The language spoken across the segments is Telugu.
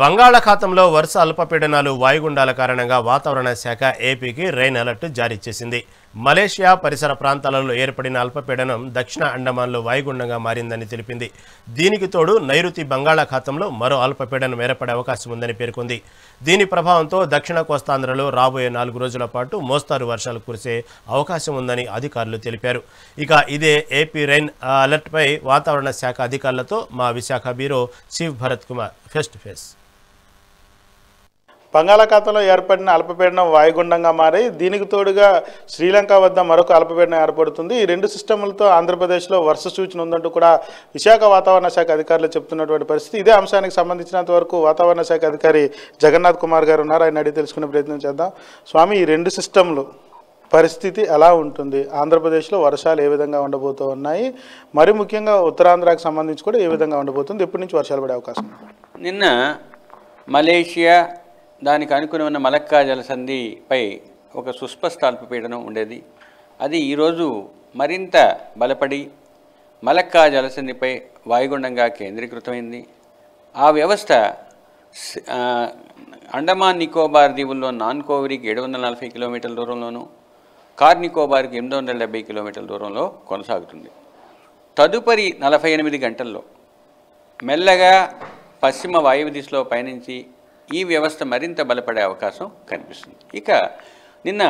బంగాళాఖాతంలో వరుస అల్పపీడనాలు వాయుగుండాల కారణంగా వాతావరణ శాఖ ఏపీకి రెయిన్ అలర్ట్ జారీ చేసింది. మలేషియా పరిసర ప్రాంతాలలో ఏర్పడిన అల్పపీడనం దక్షిణ అండమాన్లో వాయుగుండంగా మారిందని తెలిపింది. దీనికి తోడు నైరుతి బంగాళాఖాతంలో మరో అల్పపీడనం ఏర్పడే అవకాశం ఉందని పేర్కొంది. దీని ప్రభావంతో దక్షిణ కోస్తాంధ్రలో రాబోయే 4 రోజుల పాటు మోస్తారు వర్షాలు కురిసే అవకాశం ఉందని అధికారులు తెలిపారు. ఇక ఇదే ఏపీ రెయిన్ అలర్ట్పై వాతావరణ శాఖ అధికారులతో మా Visakha bureau Shiv Bharat Kumar face to face. బంగాళాఖాతంలో ఏర్పడిన అల్పపీడనం వాయుగుండంగా మారి దీనికి తోడుగా శ్రీలంక వద్ద మరొక అల్పపీడనం ఏర్పడుతుంది. ఈ రెండు సిస్టములతో ఆంధ్రప్రదేశ్లో వర్ష సూచన ఉందంటూ కూడా విశాఖ వాతావరణ శాఖ అధికారులు చెప్తున్నటువంటి పరిస్థితి. ఇదే అంశానికి సంబంధించినంత వరకు వాతావరణ శాఖ అధికారి జగన్నాథ్ కుమార్ గారు ఉన్నారు. ఆయన అడిగి తెలుసుకునే ప్రయత్నం చేద్దాం. స్వామి, ఈ రెండు సిస్టంలు పరిస్థితి ఎలా ఉంటుంది? ఆంధ్రప్రదేశ్లో వర్షాలు ఏ విధంగా ఉండబోతూ ఉన్నాయి? మరి ముఖ్యంగా ఉత్తరాంధ్రకు సంబంధించి కూడా ఏ విధంగా ఉండబోతుంది? ఎప్పటి నుంచి వర్షాలు పడే అవకాశం? నిన్న మలేషియా దానికి అనుకుని ఉన్న మలక్కా జలసంధిపై ఒక సుస్పష్ట అల్పపీడనం ఉండేది. అది ఈరోజు మరింత బలపడి మలక్కా జలసంధిపై వాయుగుండంగా కేంద్రీకృతమైంది. ఆ వ్యవస్థ అండమాన్ నికోబార్ దీవుల్లో నాన్ కోవరికి 740 కిలోమీటర్ల దూరంలోనూ కార్ నికోబార్కి 870 కిలోమీటర్ల దూరంలో కొనసాగుతుంది. తదుపరి 48 గంటల్లో మెల్లగా పశ్చిమ వాయువ్య దిశలో పయనించి ఈ వ్యవస్థ మరింత బలపడే అవకాశం కనిపిస్తుంది. ఇక నిన్న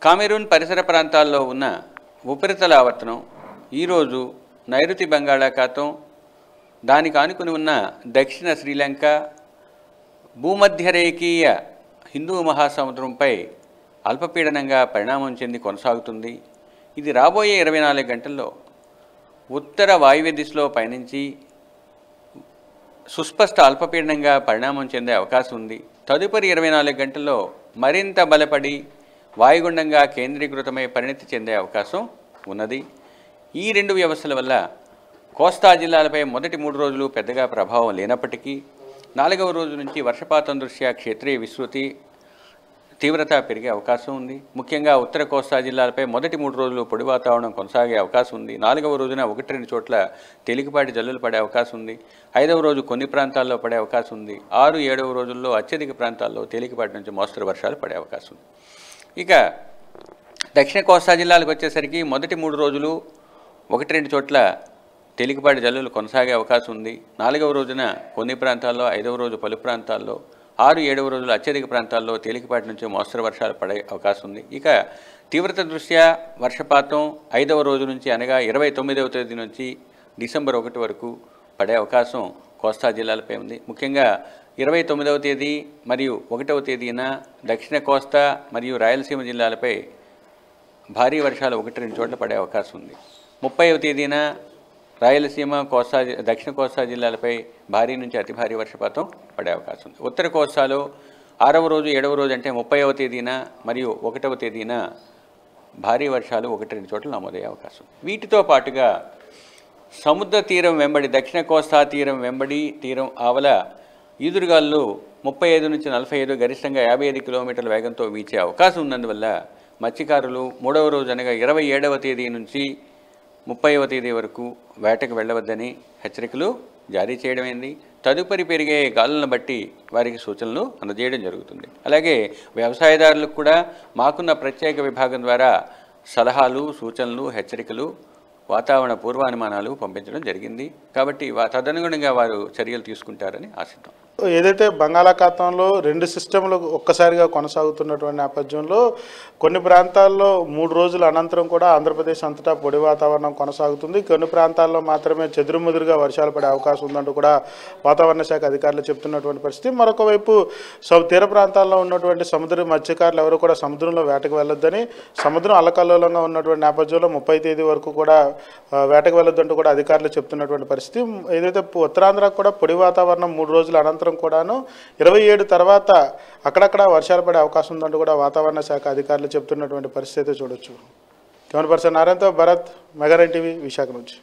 కామెరూన్ పరిసర ప్రాంతాల్లో ఉన్న ఉపరితల ఆవర్తనం ఈరోజు నైరుతి బంగాళాఖాతం, దానికి ఆనుకుని ఉన్న దక్షిణ శ్రీలంక, భూమధ్యరేఖీయ హిందూ మహాసముద్రంపై అల్పపీడనంగా పరిణామం చెంది కొనసాగుతుంది. ఇది రాబోయే 24 గంటల్లో ఉత్తర వాయువ్య దిశలో పయనించి సుస్పష్ట అల్పపీడనంగా పరిణామం చెందే అవకాశం ఉంది. తదుపరి 24 గంటల్లో మరింత బలపడి వాయుగుండంగా కేంద్రీకృతమై పరిణతి చెందే అవకాశం ఉన్నది. ఈ రెండు వ్యవస్థల వల్ల కోస్తా జిల్లాలపై మొదటి 3 రోజులు పెద్దగా ప్రభావం లేనప్పటికీ 4వ రోజు నుంచి వర్షపాతం దృష్ట్యా క్షేత్రీయ విస్తృతి తీవ్రత పెరిగే అవకాశం ఉంది. ముఖ్యంగా ఉత్తర కోస్తా జిల్లాలపై మొదటి 3 రోజులు పొడి వాతావరణం కొనసాగే అవకాశం ఉంది. 4వ రోజున 1-2 చోట్ల తేలికపాటి జల్లులు పడే అవకాశం ఉంది. 5వ రోజు కొన్ని ప్రాంతాల్లో పడే అవకాశం ఉంది. 6, 7వ రోజుల్లో అత్యధిక ప్రాంతాల్లో తేలికపాటి నుంచి మోస్తరు వర్షాలు పడే అవకాశం ఉంది. ఇక దక్షిణ కోస్తా జిల్లాలకు వచ్చేసరికి మొదటి 3 రోజులు 1-2 చోట్ల తేలికపాటి జల్లులు కొనసాగే అవకాశం ఉంది. 4వ రోజున కొన్ని ప్రాంతాల్లో, 5వ రోజు పలు ప్రాంతాల్లో, 6, 7వ రోజులు అత్యధిక ప్రాంతాల్లో తేలికపాటి నుంచి మోస్తరు వర్షాలు పడే అవకాశం ఉంది. ఇక తీవ్రత దృష్ట్యా వర్షపాతం 5వ రోజు నుంచి అనగా 29వ తేదీ నుంచి డిసెంబర్ 1 వరకు పడే అవకాశం కోస్తా జిల్లాలపై ఉంది. ముఖ్యంగా 29వ తేదీ మరియు 1వ తేదీన దక్షిణ కోస్తా మరియు రాయలసీమ జిల్లాలపై భారీ వర్షాలు 1-2 చోట్ల పడే అవకాశం ఉంది. 30వ తేదీన రాయలసీమ, దక్షిణ కోస్తా జిల్లాలపై భారీ నుంచి అతి భారీ వర్షపాతం పడే అవకాశం ఉంది. ఉత్తర కోస్తాలో 6వ రోజు, 7వ రోజు అంటే 30వ తేదీన మరియు 1వ తేదీన భారీ వర్షాలు 1-2 చోట్ల నమోదయ్యే అవకాశం. వీటితో పాటుగా సముద్ర తీరం వెంబడి, దక్షిణ కోస్తా తీరం వెంబడి తీరం ఆవల ఈదురుగాలు 35 నుంచి 45, గరిష్టంగా 55 కిలోమీటర్ల వేగంతో వీచే అవకాశం ఉన్నందువల్ల మత్స్యకారులు 3వ రోజు అనగా 27వ తేదీ నుంచి 30వ తేదీ వరకు వేటకు వెళ్ళవద్దని హెచ్చరికలు జారీ చేయడమైంది. తదుపరి పెరిగే గాలులను బట్టి వారికి సూచనలు అందజేయడం జరుగుతుంది. అలాగే వ్యవసాయదారులకు కూడా మాకున్న ప్రత్యేక విభాగం ద్వారా సలహాలు, సూచనలు, హెచ్చరికలు, వాతావరణ పూర్వానుమానాలు పంపించడం జరిగింది. కాబట్టి తదనుగుణంగా వారు చర్యలు తీసుకుంటారని ఆశిద్దాం. ఏదైతే బంగాళాఖాతంలో రెండు సిస్టంలు ఒక్కసారిగా కొనసాగుతున్నటువంటి నేపథ్యంలో కొన్ని ప్రాంతాల్లో 3 రోజుల అనంతరం కూడా ఆంధ్రప్రదేశ్ అంతటా పొడి వాతావరణం కొనసాగుతుంది. కొన్ని ప్రాంతాల్లో మాత్రమే చెదురుముదురుగా వర్షాలు పడే అవకాశం ఉందంటూ కూడా వాతావరణ శాఖ అధికారులు చెప్తున్నటువంటి పరిస్థితి. మరొక వైపు తీర ప్రాంతాల్లో ఉన్నటువంటి సముద్ర మత్స్యకారులు ఎవరు కూడా సముద్రంలో వేటకు వెళ్ళొద్దని, సముద్రం అల్లకల్లోలంగా ఉన్నటువంటి నేపథ్యంలో 30వ తేదీ వరకు కూడా వేటకు వెళ్ళొద్దంటూ కూడా అధికారులు చెప్తున్నటువంటి పరిస్థితి. ఏదైతే ఉత్తరాంధ్రకు కూడా పొడి వాతావరణం 3 రోజుల అనంతరం కూడాను 27 తర్వాత అక్కడక్కడ వర్షాలు పడే అవకాశం ఉందంటూ కూడా వాతావరణ శాఖ అధికారులు చెప్తున్నటువంటి పరిస్థితి చూడొచ్చు. కెమెరా పర్సన్ నారాయణతో Bharat, mega nine TV, Visakha నుంచి.